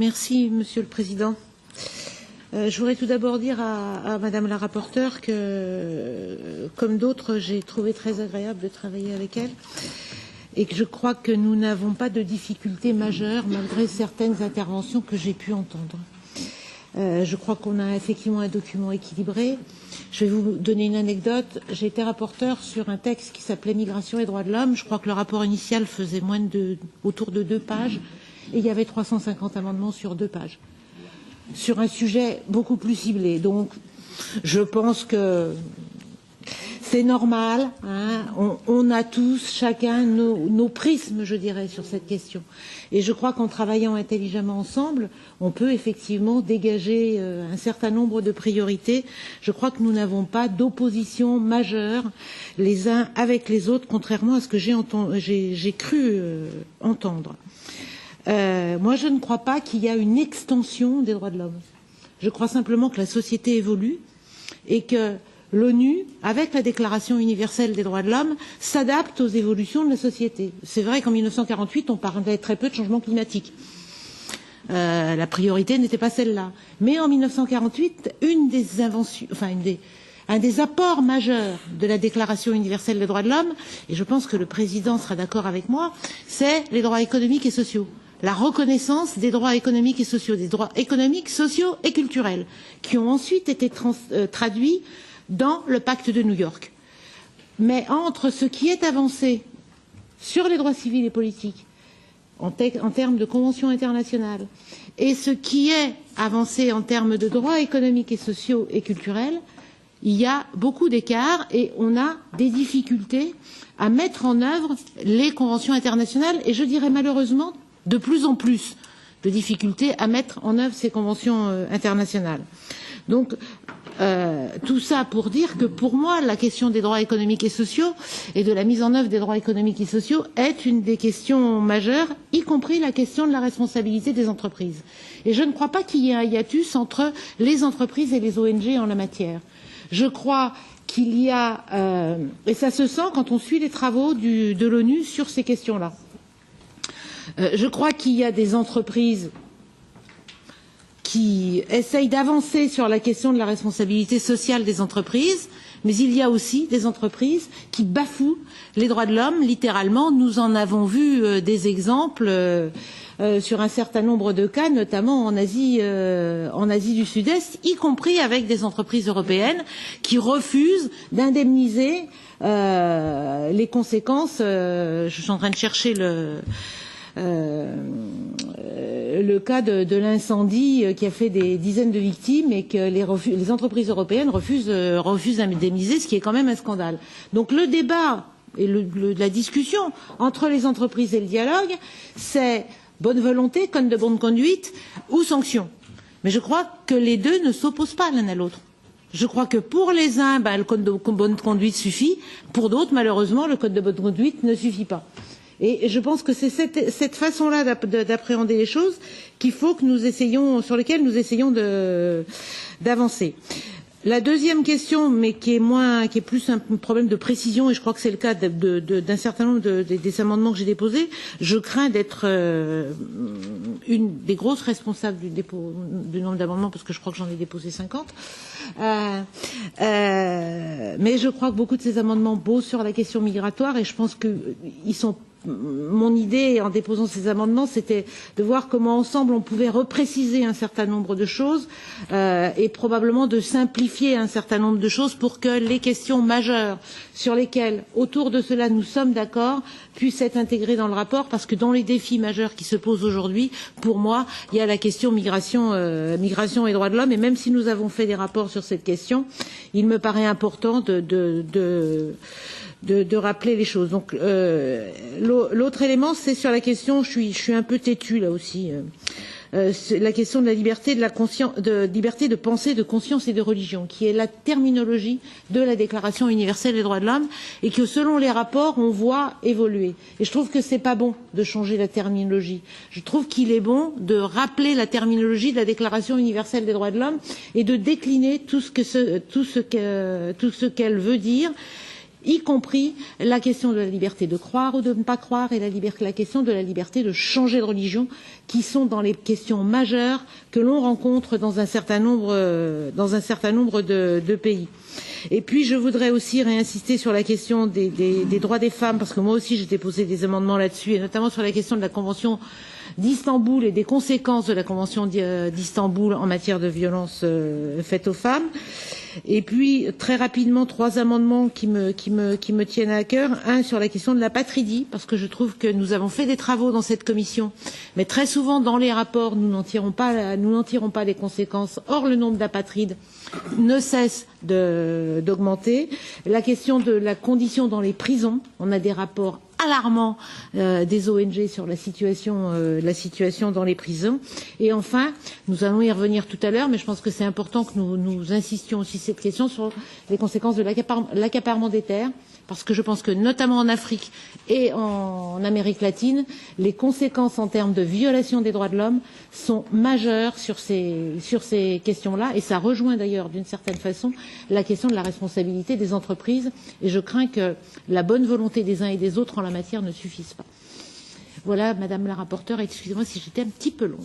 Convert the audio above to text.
Merci, Monsieur le Président. Je voudrais tout d'abord dire à Madame la rapporteure que, comme d'autres, j'ai trouvé très agréable de travailler avec elle et que je crois que nous n'avons pas de difficultés majeures malgré certaines interventions que j'ai pu entendre. Je crois qu'on a effectivement un document équilibré. Je vais vous donner une anecdote. J'ai été rapporteur sur un texte qui s'appelait Migration et droits de l'homme. Je crois que le rapport initial faisait autour de 2 pages et il y avait 350 amendements sur 2 pages. Sur un sujet beaucoup plus ciblé. Donc, je pense que c'est normal. Hein, on a tous, chacun, nos prismes, je dirais, sur cette question. Et je crois qu'en travaillant intelligemment ensemble, on peut effectivement dégager un certain nombre de priorités. Je crois que nous n'avons pas d'opposition majeure les uns avec les autres, contrairement à ce que j'ai cru entendre. Moi, je ne crois pas qu'il y a une extension des droits de l'homme. Je crois simplement que la société évolue et que l'ONU, avec la Déclaration universelle des droits de l'homme, s'adapte aux évolutions de la société. C'est vrai qu'en 1948, on parlait très peu de changement climatique. La priorité n'était pas celle-là. Mais en 1948, un des apports majeurs de la Déclaration universelle des droits de l'homme, et je pense que le Président sera d'accord avec moi, c'est les droits économiques et sociaux. La reconnaissance des droits économiques et sociaux, des droits économiques, sociaux et culturels, qui ont ensuite été traduits dans le pacte de New York. Mais entre ce qui est avancé sur les droits civils et politiques, en termes de conventions internationales, et ce qui est avancé en termes de droits économiques et sociaux et culturels, il y a beaucoup d'écarts et on a des difficultés à mettre en œuvre les conventions internationales et je dirais malheureusement de plus en plus de difficultés à mettre en œuvre ces conventions internationales. Donc, tout ça pour dire que pour moi, la question des droits économiques et sociaux et de la mise en œuvre des droits économiques et sociaux est une des questions majeures, y compris la question de la responsabilité des entreprises. Et je ne crois pas qu'il y ait un hiatus entre les entreprises et les ONG en la matière. Je crois qu'il y a, et ça se sent quand on suit les travaux de l'ONU sur ces questions-là. Je crois qu'il y a des entreprises qui essayent d'avancer sur la question de la responsabilité sociale des entreprises, mais il y a aussi des entreprises qui bafouent les droits de l'homme, littéralement. Nous en avons vu des exemples sur un certain nombre de cas, notamment en Asie du Sud-Est, y compris avec des entreprises européennes qui refusent d'indemniser les conséquences. Je suis en train de chercher le cas de l'incendie qui a fait des dizaines de victimes et que les entreprises européennes refusent d'indemniser, ce qui est quand même un scandale. Donc le débat et la discussion entre les entreprises et le dialogue, c'est bonne volonté, code de bonne conduite ou sanctions. Mais je crois que les deux ne s'opposent pas l'un à l'autre. Je crois que pour les uns, le code de bonne conduite suffit, pour d'autres, malheureusement, le code de bonne conduite ne suffit pas. Et je pense que c'est cette façon-là d'appréhender les choses sur lesquelles nous essayons d'avancer. La deuxième question, mais qui est plus un problème de précision, et je crois que c'est le cas d'un certain nombre des amendements que j'ai déposés, je crains d'être une des grosses responsables du nombre d'amendements, parce que je crois que j'en ai déposé 50. Mais je crois que beaucoup de ces amendements posent sur la question migratoire, et je pense qu'ils sont. Mon idée en déposant ces amendements, c'était de voir comment ensemble on pouvait repréciser un certain nombre de choses et probablement de simplifier un certain nombre de choses pour que les questions majeures sur lesquelles, autour de cela, nous sommes d'accord, puissent être intégrées dans le rapport, parce que dans les défis majeurs qui se posent aujourd'hui, pour moi, il y a la question migration et droits de l'homme, et même si nous avons fait des rapports sur cette question, il me paraît important de rappeler les choses. Donc l'autre élément, c'est sur la question, je suis un peu têtue là aussi, la question de la liberté liberté de pensée, de conscience et de religion, qui est la terminologie de la Déclaration universelle des droits de l'homme et que selon les rapports, on voit évoluer. Et je trouve que c'est pas bon de changer la terminologie. Je trouve qu'il est bon de rappeler la terminologie de la Déclaration universelle des droits de l'homme et de décliner tout ce qu'elle veut dire y compris la question de la liberté de croire ou de ne pas croire et la question de la liberté de changer de religion, qui sont dans les questions majeures que l'on rencontre dans un certain nombre de pays. Et puis je voudrais aussi réinsister sur la question des droits des femmes, parce que moi aussi j'ai déposé des amendements là-dessus, et notamment sur la question de la Convention d'Istanbul et des conséquences de la Convention d'Istanbul en matière de violences faites aux femmes. Et puis, très rapidement, 3 amendements qui me tiennent à cœur. Un sur la question de l'apatridie, parce que je trouve que nous avons fait des travaux dans cette commission, mais très souvent dans les rapports, nous n'en tirons pas les conséquences. Or, le nombre d'apatrides ne cesse d'augmenter. La question de la condition dans les prisons, on a des rapports alarmants des ONG sur la situation dans les prisons. Et enfin, nous allons y revenir tout à l'heure, mais je pense que c'est important que nous insistions aussi cette question sur les conséquences de l'accaparement des terres, parce que je pense que notamment en Afrique et en Amérique latine, les conséquences en termes de violation des droits de l'homme sont majeures sur ces questions-là, et ça rejoint d'ailleurs d'une certaine façon la question de la responsabilité des entreprises, et je crains que la bonne volonté des uns et des autres en la matière ne suffise pas. Voilà, Madame la rapporteure, excusez-moi si j'étais un petit peu longue.